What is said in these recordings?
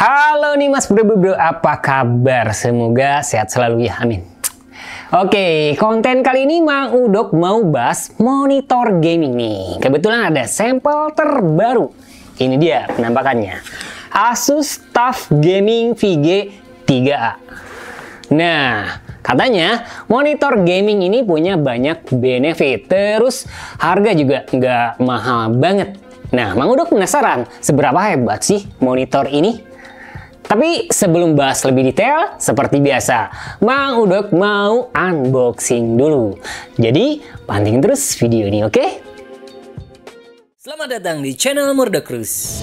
Halo nih Mas Bro, apa kabar? Semoga sehat selalu ya, amin. Oke, konten kali ini Mang Udok mau bahas monitor gaming nih. Kebetulan ada sampel terbaru. Ini dia penampakannya. Asus TUF Gaming VG 3A. Nah, katanya monitor gaming ini punya banyak benefit. Terus harga juga nggak mahal banget. Nah, Mang Udok penasaran seberapa hebat sih monitor ini? Tapi sebelum bahas lebih detail, seperti biasa, Mang Udok mau unboxing dulu. Jadi, pantengin terus video ini, oke? Selamat datang di channel Murdokrus.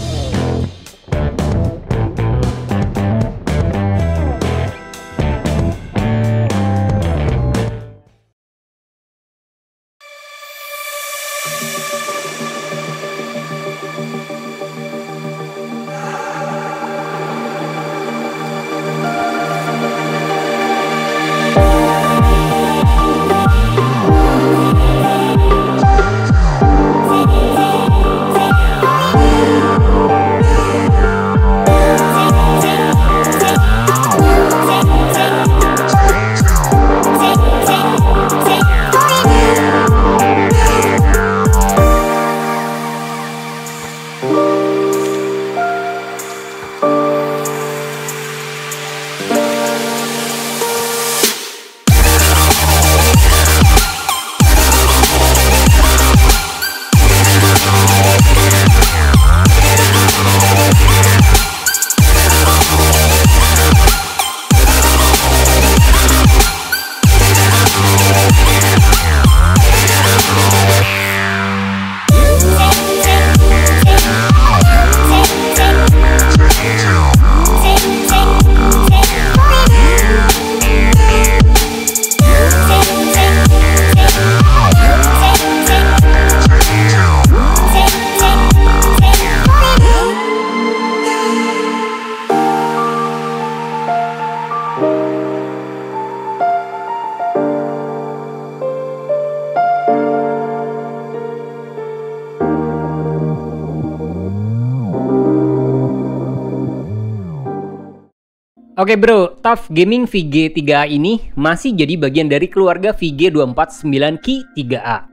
Oke bro, TUF Gaming VG 3A ini masih jadi bagian dari keluarga VG 249Ki 3A.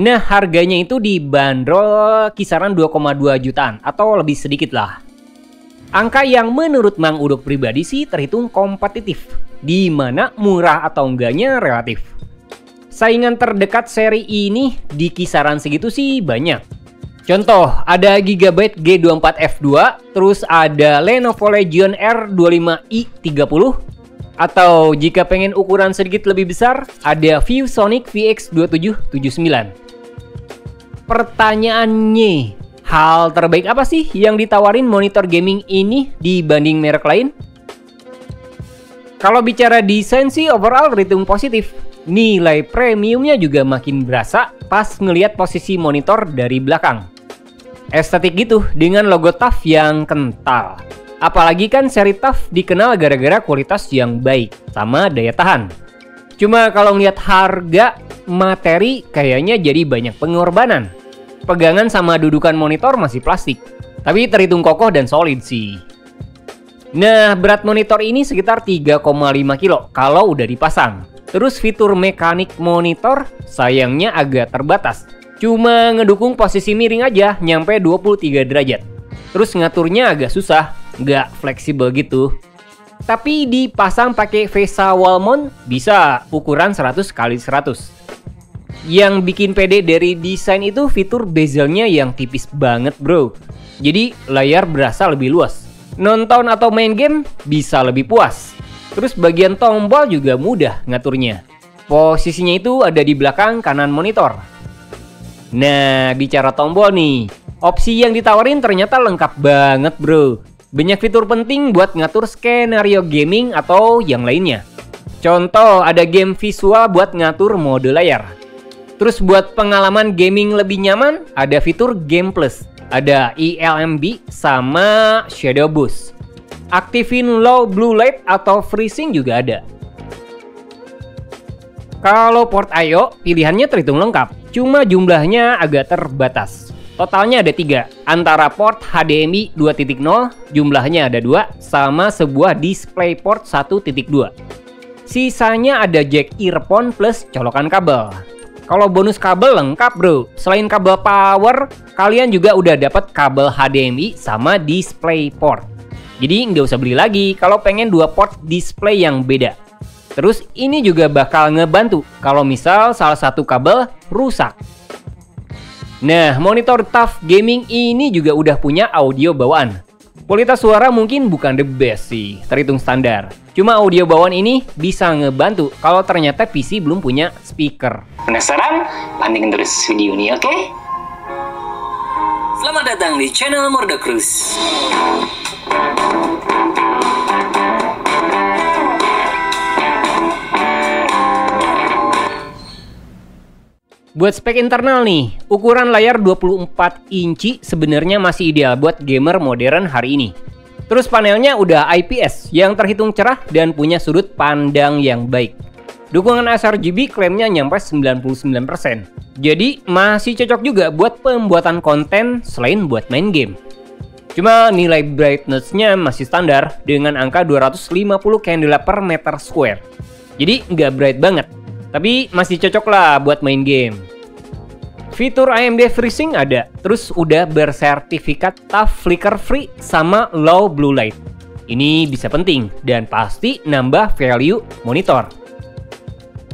Nah, harganya itu dibanderol kisaran 2,2 jutaan atau lebih sedikit lah. Angka yang menurut Mang Udok pribadi sih terhitung kompetitif, di mana murah atau enggaknya relatif. Saingan terdekat seri ini di kisaran segitu sih banyak. Contoh, ada Gigabyte G24F2, terus ada Lenovo Legion R25i30, atau jika pengen ukuran sedikit lebih besar, ada ViewSonic VX2779. Pertanyaannya, hal terbaik apa sih yang ditawarin monitor gaming ini dibanding merek lain? Kalau bicara desain sih overall terhitung positif. Nilai premiumnya juga makin berasa pas ngelihat posisi monitor dari belakang. Estetik gitu dengan logo TUF yang kental. Apalagi kan seri TUF dikenal gara-gara kualitas yang baik sama daya tahan. Cuma kalau ngeliat harga, materi kayaknya jadi banyak pengorbanan. Pegangan sama dudukan monitor masih plastik, tapi terhitung kokoh dan solid sih. Nah, berat monitor ini sekitar 3,5 kilo kalau udah dipasang. Terus fitur mekanik monitor sayangnya agak terbatas. Cuma ngedukung posisi miring aja nyampe 23 derajat. Terus ngaturnya agak susah, nggak fleksibel gitu. Tapi dipasang pakai VESA wall mount bisa ukuran 100x100. Yang bikin pede dari desain itu fitur bezelnya yang tipis banget bro. Jadi layar berasa lebih luas. Nonton atau main game bisa lebih puas. Terus bagian tombol juga mudah ngaturnya. Posisinya itu ada di belakang kanan monitor. Nah, bicara tombol nih, opsi yang ditawarin ternyata lengkap banget bro. Banyak fitur penting buat ngatur skenario gaming atau yang lainnya. Contoh, ada game visual buat ngatur mode layar. Terus buat pengalaman gaming lebih nyaman, ada fitur Game Plus. Ada ELMB sama Shadow Boost. Aktifin low blue light atau freezing juga ada. Kalau port I/O pilihannya terhitung lengkap, cuma jumlahnya agak terbatas. Totalnya ada 3, antara port HDMI 2.0, jumlahnya ada 2, sama sebuah DisplayPort 1.2. Sisanya ada jack earphone plus colokan kabel. Kalau bonus kabel lengkap bro, selain kabel power, kalian juga udah dapat kabel HDMI sama DisplayPort. Jadi nggak usah beli lagi kalau pengen 2 port display yang beda. Terus ini juga bakal ngebantu kalau misal salah satu kabel rusak. Nah, monitor TUF Gaming ini juga udah punya audio bawaan. Kualitas suara mungkin bukan the best sih, terhitung standar. Cuma audio bawaan ini bisa ngebantu kalau ternyata PC belum punya speaker. Penasaran? Pantengin terus video ini, oke? Selamat datang di channel Mordocruz. Buat spek internal nih, ukuran layar 24 inci sebenarnya masih ideal buat gamer modern hari ini. Terus panelnya udah IPS yang terhitung cerah dan punya sudut pandang yang baik. Dukungan sRGB klaimnya nyampe 99%. Jadi masih cocok juga buat pembuatan konten selain buat main game. Cuma nilai brightness-nya masih standar dengan angka 250 candela per meter square. Jadi nggak bright banget, tapi masih cocok lah buat main game. Fitur AMD FreeSync ada, terus udah bersertifikat TUF Flicker Free sama Low Blue Light. Ini bisa penting dan pasti nambah value monitor.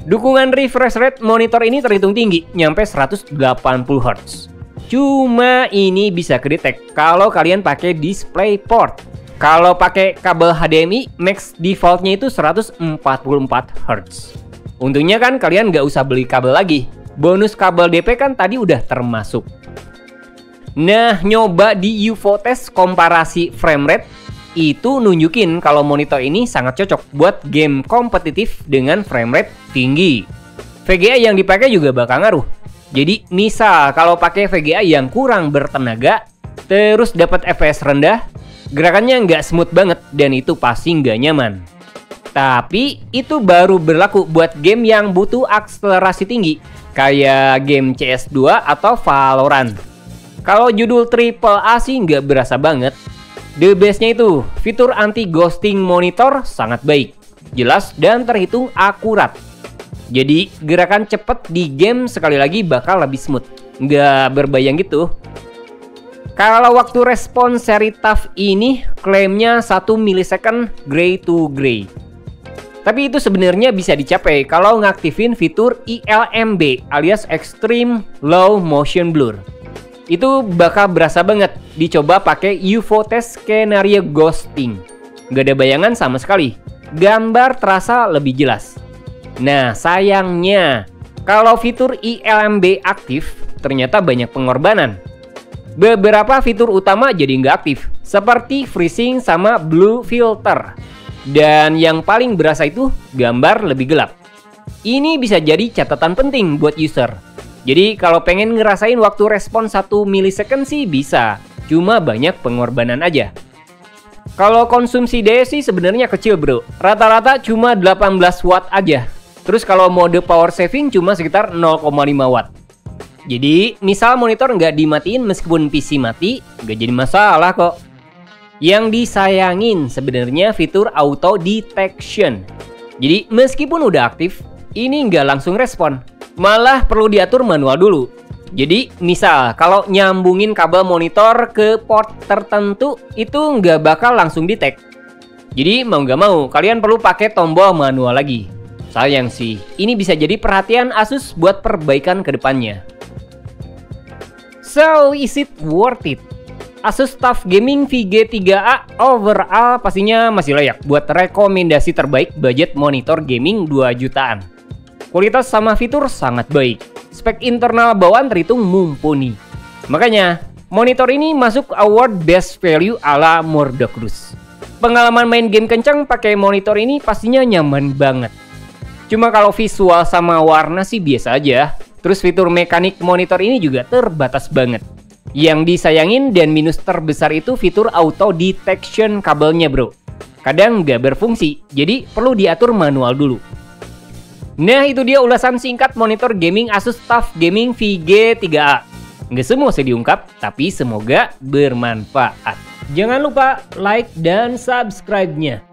Dukungan refresh rate monitor ini terhitung tinggi, nyampe 180 Hz. Cuma ini bisa kedetek kalau kalian pakai DisplayPort. Kalau pakai kabel HDMI, max defaultnya itu 144 Hz. Untungnya kan kalian nggak usah beli kabel lagi. Bonus kabel DP kan tadi udah termasuk. Nah, nyoba di UFO test komparasi frame rate itu nunjukin kalau monitor ini sangat cocok buat game kompetitif dengan frame rate tinggi. VGA yang dipakai juga bakal ngaruh. Jadi misal kalau pakai VGA yang kurang bertenaga, terus dapat FPS rendah, gerakannya nggak smooth banget dan itu pasti nggak nyaman. Tapi itu baru berlaku buat game yang butuh akselerasi tinggi, kayak game CS2 atau Valorant. Kalau judul AAA sih nggak berasa banget. The best-nya itu, fitur anti-ghosting monitor sangat baik, jelas dan terhitung akurat. Jadi gerakan cepet di game sekali lagi bakal lebih smooth, nggak berbayang gitu. Kalau waktu respon seri TUF ini klaimnya 1 millisecond gray to gray. Tapi itu sebenarnya bisa dicapai kalau ngaktifin fitur ILMB alias Extreme Low Motion Blur. Itu bakal berasa banget dicoba pakai UFO test skenario ghosting. Gak ada bayangan sama sekali. Gambar terasa lebih jelas. Nah sayangnya, kalau fitur ILMB aktif, ternyata banyak pengorbanan. Beberapa fitur utama jadi nggak aktif, seperti freezing sama blue filter. Dan yang paling berasa itu gambar lebih gelap. Ini bisa jadi catatan penting buat user. Jadi kalau pengen ngerasain waktu respon 1 millisecond sih bisa, cuma banyak pengorbanan aja. Kalau konsumsi daya sih sebenarnya kecil bro, rata-rata cuma 18 watt aja. Terus kalau mode power saving cuma sekitar 0,5 watt. Jadi misal monitor nggak dimatiin meskipun PC mati, nggak jadi masalah kok. Yang disayangin sebenarnya fitur auto detection. Jadi meskipun udah aktif, ini nggak langsung respon, malah perlu diatur manual dulu. Jadi misal kalau nyambungin kabel monitor ke port tertentu, itu nggak bakal langsung detect. Jadi mau nggak mau kalian perlu pakai tombol manual lagi. Sayang sih, ini bisa jadi perhatian Asus buat perbaikan ke depannya. So, is it worth it? Asus TUF Gaming VG3A overall pastinya masih layak buat rekomendasi terbaik budget monitor gaming 2 jutaan. Kualitas sama fitur sangat baik. Spek internal bawaan terhitung mumpuni. Makanya, monitor ini masuk award best value ala Mordocruz. Pengalaman main game kencang pakai monitor ini pastinya nyaman banget. Cuma kalau visual sama warna sih biasa aja. Terus fitur mekanik monitor ini juga terbatas banget. Yang disayangin dan minus terbesar itu fitur auto detection kabelnya bro. Kadang nggak berfungsi, jadi perlu diatur manual dulu. Nah itu dia ulasan singkat monitor gaming Asus TUF Gaming VG3A. Nggak semua saya diungkap, tapi semoga bermanfaat. Jangan lupa like dan subscribe-nya.